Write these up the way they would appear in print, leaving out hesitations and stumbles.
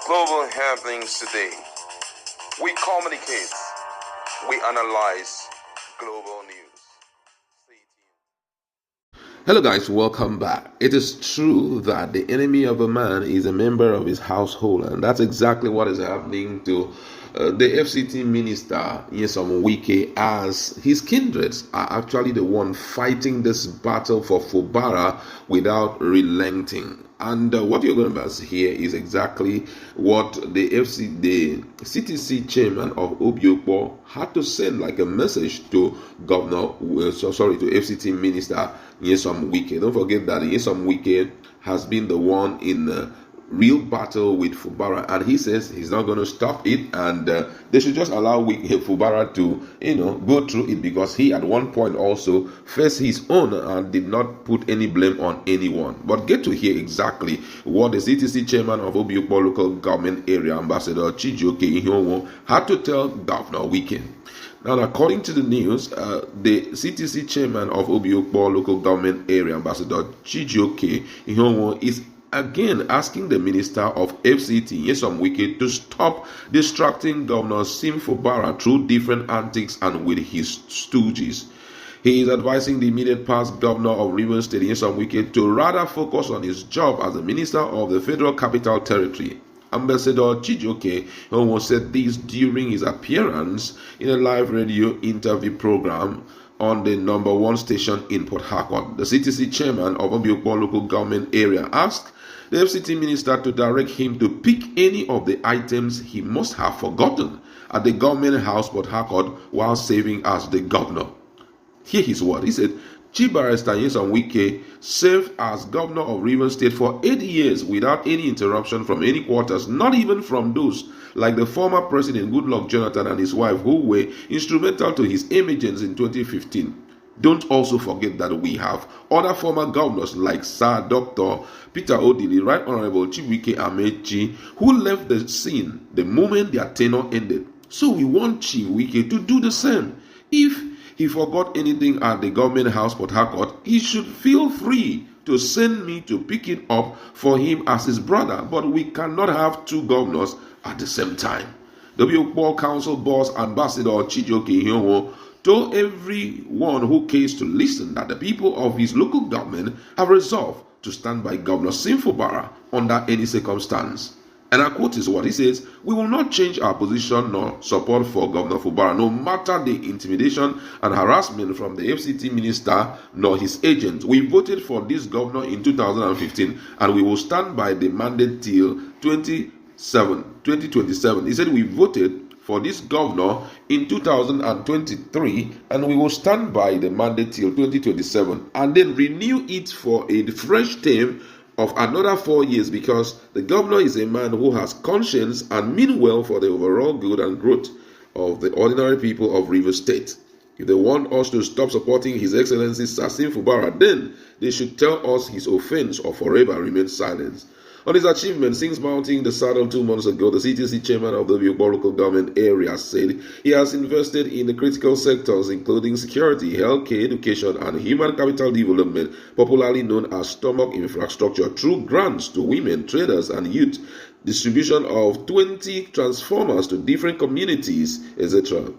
Global happenings today. We communicate. We analyze global news. Stay tuned. Hello guys, welcome back. It is true that the enemy of a man is a member of his household, and that's exactly what is happening to the FCT minister, Nyesom Wike, as his kindreds are actually the one fighting this battle for Fubara without relenting. And what you're going to see here is exactly what the CTC chairman of Obiokpo had to send like a message to to FCT minister Nyesom Wike. Don't forget that Nyesom Wike has been the one in the real battle with Fubara, and he says he's not going to stop it, and they should just allow Fubara to go through it, because he at one point also faced his own and did not put any blame on anyone. But get to hear exactly what the CTC chairman of Obiokpo local government area, Ambassador Chijioke Ihonwo, had to tell Governor Wike. Now, according to the news, the CTC chairman of Obiokpo local government area, Ambassador Chijioke Ihonwo, is again asking the minister of FCT, Nyesom Wike, to stop distracting Governor Sim Fubara through different antics and with his stooges. He is advising the immediate past governor of Rivers State, Nyesom Wike, to rather focus on his job as the minister of the Federal Capital Territory. Ambassador Chijioke said this during his appearance in a live radio interview program on the number one station in Port Harcourt. The CTC chairman of Obiokpo local government area asked the FCT minister to direct him to pick any of the items he must have forgotten at the government house Port Harcourt while serving as the governor. Hear his word. He said, Chief Barrister Nyesom Wike served as governor of Rivers State for 8 years without any interruption from any quarters, not even from those like the former president Goodluck Jonathan and his wife, who were instrumental to his emergence in 2015. Don't also forget that we have other former governors like Sir Dr. Peter Odili, Right Honorable Chibuike Amechi, who left the scene the moment their tenure ended. So we want Chief Wike to do the same. If he forgot anything at the government house Port Harcourt, he should feel free to send me to pick it up for him as his brother. But we cannot have two governors at the same time. The Obiokpo Council boss, Ambassador Chijioke Ihonwo, told everyone who cares to listen that the people of his local government have resolved to stand by Governor Sim Fubara under any circumstance. And I quote his word. He says, "We will not change our position nor support for Governor Fubara, no matter the intimidation and harassment from the FCT minister nor his agents. We voted for this governor in 2015, and we will stand by the mandate till 2027. He said, "We voted for this governor in 2023, and we will stand by the mandate till 2027, and then renew it for a fresh term of another 4 years, because the governor is a man who has conscience and mean well for the overall good and growth of the ordinary people of Rivers State. If they want us to stop supporting His Excellency Sim Fubara, then they should tell us his offense or forever remain silent." On his achievement since mounting the saddle 2 months ago, the CTC chairman of the Obiokpo local government area said he has invested in the critical sectors including security, healthcare, education, and human capital development, popularly known as stomach infrastructure, through grants to women, traders, and youth, distribution of 20 transformers to different communities, etc.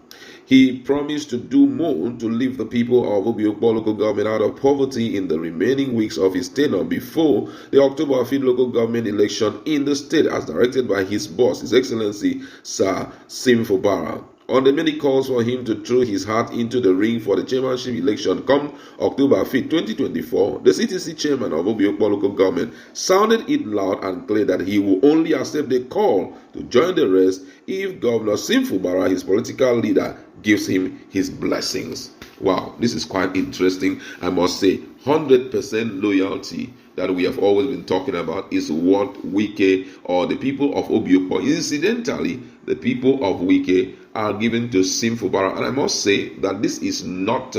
He promised to do more to lift the people of Obiokpo local government out of poverty in the remaining weeks of his tenure before the October 5th local government election in the state, as directed by his boss, His Excellency Sir Sim Fubara. On the many calls for him to throw his heart into the ring for the chairmanship election come October 5th, 2024, the CTC chairman of Obiokpo local government sounded it loud and clear that he will only accept the call to join the rest if Governor Sim Fubara, his political leader, gives him his blessings. Wow, this is quite interesting. I must say, 100% loyalty that we have always been talking about is what Wike, or the people of Obiokpo, incidentally, the people of Wike, are given to Sim Fubara. And I must say that this is not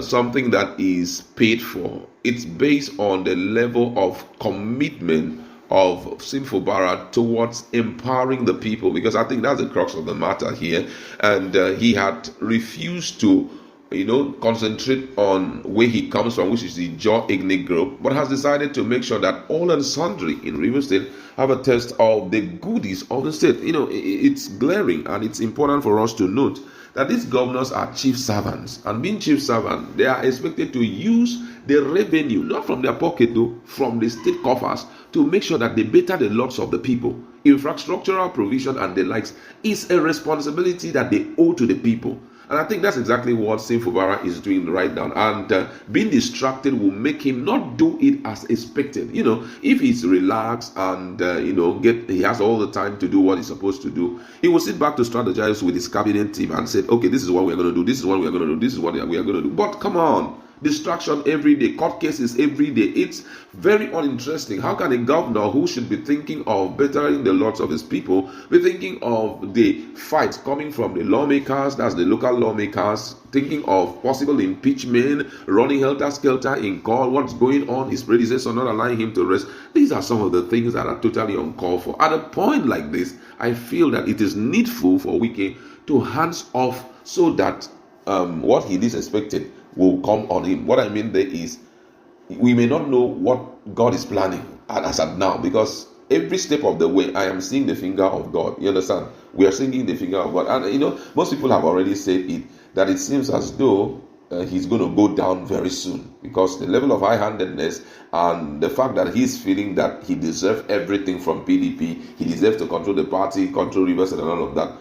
something that is paid for. It's based on the level of commitment of Sim Fubara towards empowering the people, because I think that's the crux of the matter here. And he had refused to concentrate on where he comes from, which is the Jaw ethnic group, but has decided to make sure that all and sundry in Rivers State have a taste of the goodies of the state. It's glaring, and it's important for us to note that these governors are chief servants, and being chief servant, they are expected to use the revenue, not from their pocket though, from the state coffers, to make sure that they better the lots of the people. Infrastructural provision and the likes is a responsibility that they owe to the people. And I think that's exactly what OverbFubara is doing right now. And being distracted will make him not do it as expected. If he's relaxed and he has all the time to do what he's supposed to do, he will sit back to strategize with his cabinet team and say, okay, this is what we're going to do. This is what we're going to do. This is what we are going to do. But come on. Distraction every day, court cases every day. It's very uninteresting. How can a governor who should be thinking of bettering the lots of his people be thinking of the fights coming from the lawmakers, that's the local lawmakers, thinking of possible impeachment, running helter-skelter in court, what's going on, his predecessor not allowing him to rest? These are some of the things that are totally uncalled for. At a point like this, I feel that it is needful for Wike to hands off so that what he is expected will come on him. What I mean there is, we may not know what God is planning as of now, because every step of the way I am seeing the finger of God. You understand? We are seeing the finger of God. And most people have already said it, that it seems as though he's going to go down very soon, because the level of high-handedness and the fact that he's feeling that he deserves everything from PDP, he deserves to control the party, control Rivers and all of that.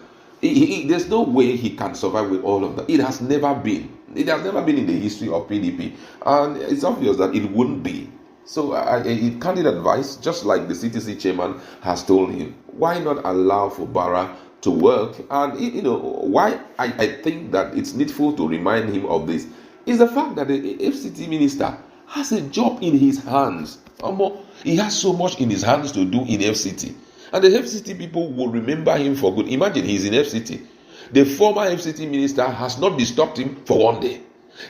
There's no way he can survive with all of that. It has never been. It has never been in the history of PDP. And it's obvious that it wouldn't be. So candid advice, just like the CTC chairman has told him, why not allow Fubara to work? And why I think that it's needful to remind him of this is the fact that the FCT minister has a job in his hands. He has so much in his hands to do in FCT. And the FCT people will remember him for good. Imagine he's in FCT. The former FCT minister has not disturbed him for one day.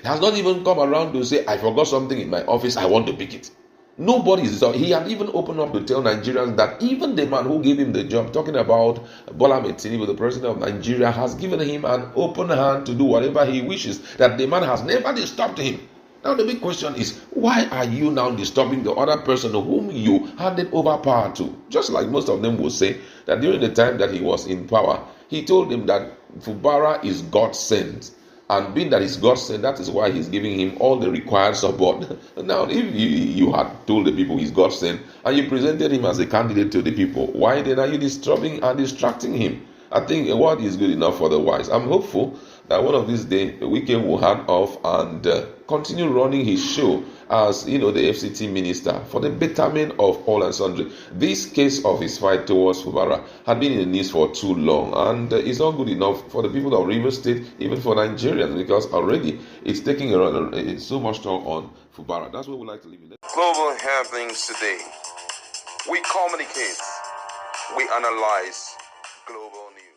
He has not even come around to say, I forgot something in my office, I want to pick it. Nobody is. He had even opened up to tell Nigerians that even the man who gave him the job, talking about Bola Ahmed Tinubu, the president of Nigeria, has given him an open hand to do whatever he wishes, that the man has never disturbed him. Now the big question is, why are you now disturbing the other person whom you handed over power to? Just like most of them will say that during the time that he was in power, he told him that Fubara is God sent. And being that he's God sent, that is why he's giving him all the required support. Now, if you had told the people he's God sent and you presented him as a candidate to the people, why then are you disturbing and distracting him? I think a word is good enough for the wise. I'm hopeful that one of these days Wike will hand off and continue running his show as the FCT minister for the betterment of all and sundry. This case of his fight towards Fubara had been in the news for too long, and it's not good enough for the people of Rivers State, even for Nigerians, because already it's taking it's so much toll on Fubara. That's what we like to leave it. Global happenings today. We communicate. We analyze global news.